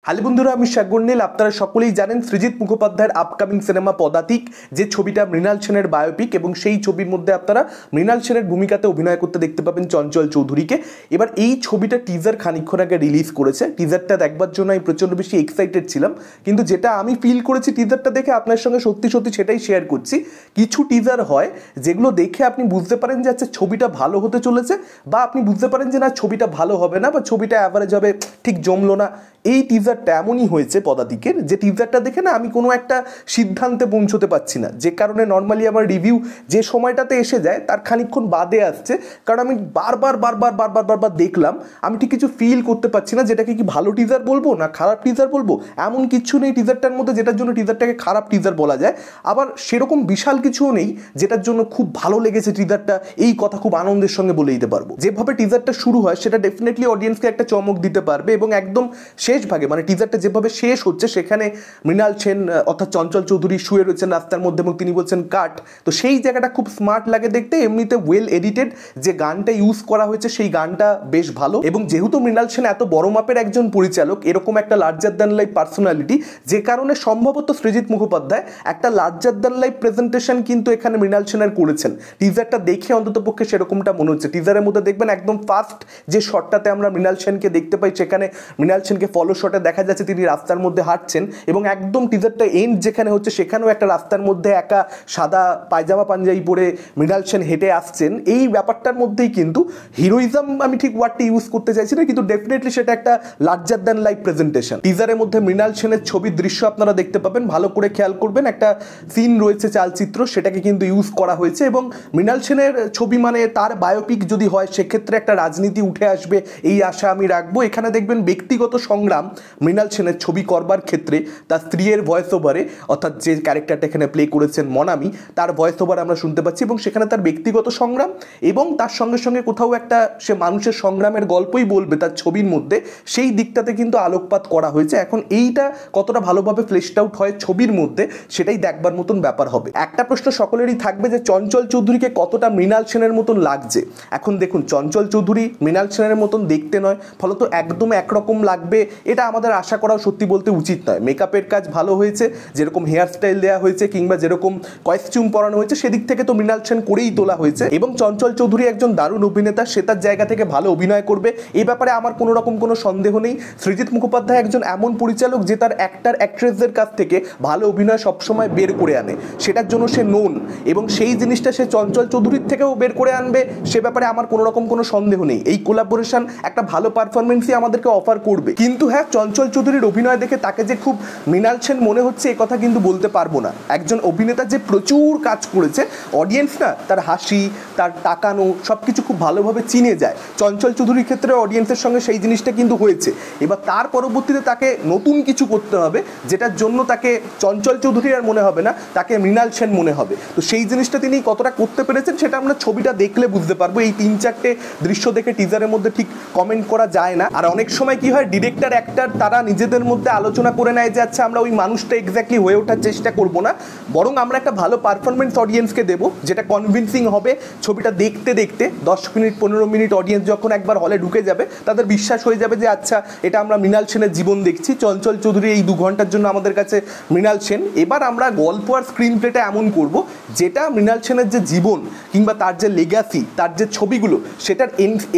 Hello বন্ধুরা, আমি সাগর নীল। আপনারা সকলেই জানেন সৃজিত মুখোপাধ্যায়ের আপকামিং সিনেমা পদাতিক, যে ছবিটা মৃণাল সেনের বায়োপিক, এবং সেই ছবির মধ্যে আপনারা মৃণাল সেনের ভূমিকাতে অভিনয় করতে দেখতে পাবেন চঞ্চল চৌধুরীকে। এবার এই ছবিটা টিজার খানিকক্ষণ আগে রিলিজ করেছে। টিজারটা দেখবার জন্য আমি প্রচণ্ড বেশি এক্সাইটেড ছিলাম, কিন্তু যেটা আমি ফিল করেছি টিজারটা দেখে আপনার সঙ্গে সত্যি সত্যি সেটাই শেয়ার করছি। কিছু টিজার হয় যেগুলো দেখে আপনি বুঝতে পারেন যে আচ্ছা ছবিটা ভালো হতে চলেছে, বা আপনি বুঝতে পারেন যে না ছবিটা ভালো হবে না, বা ছবিটা অ্যাভারেজ হবে, ঠিক জমলো না। এই টিজারটা এমনই হয়েছে পদাতিকের, যে টিজারটা দেখে না আমি কোনো একটা সিদ্ধান্তে পৌঁছতে পারছি না, যে কারণে নর্মালি আমার রিভিউ যে সময়টাতে এসে যায় তার খানিকক্ষণ বাদে আসছে, কারণ আমি বারবার দেখলাম। আমি ঠিক কিছু ফিল করতে পারছি না যেটাকে কি ভালো টিজার বলবো না খারাপ টিজার বলবো। এমন কিছু নেই টিজারটার মধ্যে যেটার জন্য টিজারটাকে খারাপ টিজার বলা যায়, আবার সেরকম বিশাল কিছুও নেই যেটার জন্য খুব ভালো লেগেছে টিজারটা, এই কথা খুব আনন্দের সঙ্গে বলে দিতে পারবো। যেভাবে টিজারটা শুরু হয় সেটা ডেফিনেটলি অডিয়েন্সকে একটা চমক দিতে পারবে, এবং একদম শেষ ভাগে মানে টিজারটা যেভাবে শেষ হচ্ছে সেখানে মৃণাল সেন অর্থাৎ চঞ্চল চৌধুরী শুয়ে রয়েছেন রাস্তার মধ্যে এবং তিনি বলছেন কাট। তো সেই জায়গাটা খুব স্মার্ট লাগে দেখতে। এমনিতে ওয়েল এডিটেড যে গানটা ইউজ করা হয়েছে সেই গানটা বেশ ভালো, এবং যেহেতু মৃণাল সেন এত বড় মাপের একজন পরিচালক, এরকম একটা লার্জার দ্যান লাইফ পার্সোনালিটি, যে কারণে সম্ভবত সৃজিত মুখোপাধ্যায় একটা লার্জার দ্যান লাইফ প্রেজেন্টেশন কিন্তু এখানে মৃণাল সেনের করেছেন। টিজারটা দেখে অন্তত পক্ষে সেরকমটা মনে হচ্ছে। টিজারের মধ্যে দেখবেন একদম ফার্স্ট যে শটটাতে আমরা মৃণাল সেনকে দেখতে পাই, সেখানে মৃণাল সেনকে ফলো শটে দেখা যাচ্ছে তিনি রাস্তার মধ্যে হাঁটছেন, এবং একদম টিজারটা এন্ড যেখানে হচ্ছে সেখানেও একটা রাস্তার মধ্যে একা সাদা পায়জামা পাঞ্জাবি পরে মৃণাল সেন হেঁটে আসছেন। এই ব্যাপারটার মধ্যেই কিন্তু হিরোইজম আমি ঠিক ওয়ার্ডটি ইউজ করতে চাইছি না, কিন্তু ডেফিনেটলি সেটা একটা লার্জার দ্যান লাইফ প্রেজেন্টেশন। টিজারের মধ্যে মৃণাল সেনের ছবির দৃশ্য আপনারা দেখতে পাবেন, ভালো করে খেয়াল করবেন। একটা সিন রয়েছে চালচিত্র, সেটাকে কিন্তু ইউজ করা হয়েছে, এবং মৃণাল সেনের ছবি মানে তার বায়োপিক যদি হয় সেক্ষেত্রে একটা রাজনীতি উঠে আসবে এই আশা আমি রাখবো। এখানে দেখবেন ব্যক্তিগত সংগ্রাম মৃণাল সেনের ছবি করবার ক্ষেত্রে তার স্ত্রীর ভয়েস ওভারে, অর্থাৎ যে ক্যারেক্টারটা এখানে প্লে করেছেন মনামি, তার ভয়েস ওভার আমরা শুনতে পাচ্ছি, এবং সেখানে তার ব্যক্তিগত সংগ্রাম এবং তার সঙ্গে সঙ্গে কোথাও একটা সে মানুষের সংগ্রামের গল্পই বলবে তার ছবির মধ্যে, সেই দিকটাতে কিন্তু আলোকপাত করা হয়েছে। এখন এইটা কতটা ভালোভাবে ফ্লেশড আউট হয় ছবির মধ্যে সেটাই দেখবার মতন ব্যাপার হবে। একটা প্রশ্ন সকলেরই থাকবে যে চঞ্চল চৌধুরীকে কতটা মৃণাল সেনের মতন লাগছে। এখন দেখুন, চঞ্চল চৌধুরী মৃণাল সেনের মতন দেখতে নয়, ফলত একদম একরকম লাগবে এটা আমাদের আশা করাও সত্যি বলতে উচিত নয়। মেকআপের কাজ ভালো হয়েছে, যেরকম হেয়ার স্টাইল দেওয়া হয়েছে কিংবা যেরকম কস্টিউম পরানো হয়েছে সেদিক থেকে তো মৃণাল সেন করেই তোলা হয়েছে, এবং চঞ্চল চৌধুরী একজন দারুণ অভিনেতা, সে তার জায়গা থেকে ভালো অভিনয় করবে, এই ব্যাপারে আমার কোনো রকম কোনো সন্দেহ নেই। সৃজিত মুখোপাধ্যায় একজন এমন পরিচালক যে তার অ্যাক্টর অ্যাক্ট্রেসদের কাছ থেকে ভালো অভিনয় সবসময় বের করে আনে, সেটার জন্য সে নোন, এবং সেই জিনিসটা সে চঞ্চল চৌধুরীর থেকেও বের করে আনবে, সে ব্যাপারে আমার কোনো রকম কোনো সন্দেহ নেই। এই কোলাবোরেশন একটা ভালো পারফরমেন্সই আমাদেরকে অফার করবে। কিন্তু হ্যাঁ, চঞ্চল চৌধুরীর অভিনয় দেখে তাকে যে খুব মৃণাল সেন মনে হচ্ছে এ কথা কিন্তু বলতে পারবো না। একজন অভিনেতা যে প্রচুর কাজ করেছে, অডিয়েন্স না তার হাসি, তার তাকানো সব কিছু খুব ভালোভাবে চিনে যায়। চঞ্চল চৌধুরীর ক্ষেত্রে অডিয়েন্সের সঙ্গে সেই জিনিসটা কিন্তু হয়েছে। এবার তার পরবর্তীতে তাকে নতুন কিছু করতে হবে, যেটার জন্য তাকে চঞ্চল চৌধুরী আর মনে হবে না, তাকে মৃণাল সেন মনে হবে। তো সেই জিনিসটা তিনি কতটা করতে পেরেছেন সেটা আমরা ছবিটা দেখলে বুঝতে পারবো। এই 3-4টে দৃশ্য দেখে টিজারের মধ্যে ঠিক কমেন্ট করা যায় না। আর অনেক সময় কি হয়, ডিরেক্টর অ্যাক্টর তারা নিজেদের মধ্যে আলোচনা করে নেয় যে আচ্ছা আমরা ওই মানুষটা এক্স্যাক্টলি হয়ে ওঠার চেষ্টা করব না, বরং আমরা একটা ভালো পারফরমেন্স অডিয়েন্সকে দেবো যেটা কনভিন্সিং হবে। ছবিটা দেখতে দেখতে 10 মিনিট 15 মিনিট অডিয়েন্স যখন একবার হলে ঢুকে যাবে তাদের বিশ্বাস হয়ে যাবে যে আচ্ছা এটা আমরা মৃণাল সেনের জীবন দেখছি। চঞ্চল চৌধুরী এই 2 ঘন্টার জন্য আমাদের কাছে মৃণাল সেন। এবার আমরা গল্প আর স্ক্রিন প্লেটা এমন করব যেটা মৃণাল সেনের যে জীবন কিংবা তার যে লেগাসি, তার যে ছবিগুলো, সেটার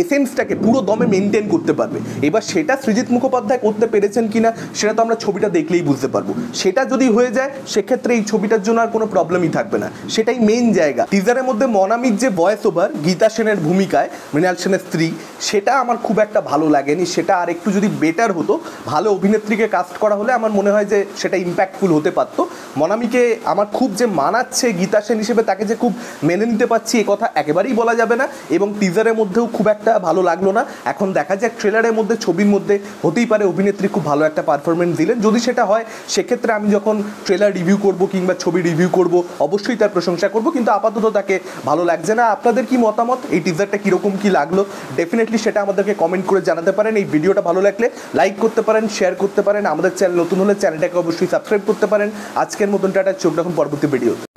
এসেন্সটাকে পুরো দমে মেনটেন করতে পারবে। এবার সেটা সৃজিত মুখোপাধ্যায় করতে পেরেছেন কিনা সেটা তো আমরা ছবিটা দেখলেই বুঝতে পারবো। সেটা যদি হয়ে যায় সেক্ষেত্রে এই ছবিটার জন্য আর কোনো প্রবলেমই থাকবে না, সেটাই মেন জায়গা। টিজারের মধ্যে মনামির যে ভয়েস ওভার গীতা সেনের ভূমিকায় মৃণাল সেনের স্ত্রী, সেটা আমার খুব একটা ভালো লাগেনি। সেটা আর একটু যদি বেটার হতো, ভালো অভিনেত্রীকে কাস্ট করা হলে আমার মনে হয় যে সেটা ইম্প্যাক্টফুল হতে পারতো। মনামিকে আমার খুব যে মানাচ্ছে গীতা সেন হিসেবে, তাকে যে খুব মেনে নিতে পারছি এ কথা একেবারেই বলা যাবে না, এবং টিজারের মধ্যেও খুব একটা ভালো লাগলো না। এখন দেখা যাক ট্রেলারের মধ্যে ছবির মধ্যে হতেই পারে অভিনেত্রী খুব ভালো একটা পারফরমেন্স দিলেন। যদি সেটা হয় সেক্ষেত্রে আমি যখন ট্রেলার রিভিউ করব কিংবা ছবি রিভিউ করব অবশ্যই তার প্রশংসা করব, কিন্তু আপাতত তাকে ভালো লাগছে না। আপনাদের কি মতামত, এই টিজারটা কীরকম কী লাগলো ডেফিনেটলি সেটা আমাদেরকে কমেন্ট করে জানাতে পারেন। এই ভিডিওটা ভালো লাগলে লাইক করতে পারেন, শেয়ার করতে পারেন। আমাদের চ্যানেল নতুন হলে চ্যানেলটাকে অবশ্যই সাবস্ক্রাইব করতে পারেন। আজকের মতন টাটা, চোখ রাখুন পরবর্তী ভিডিও।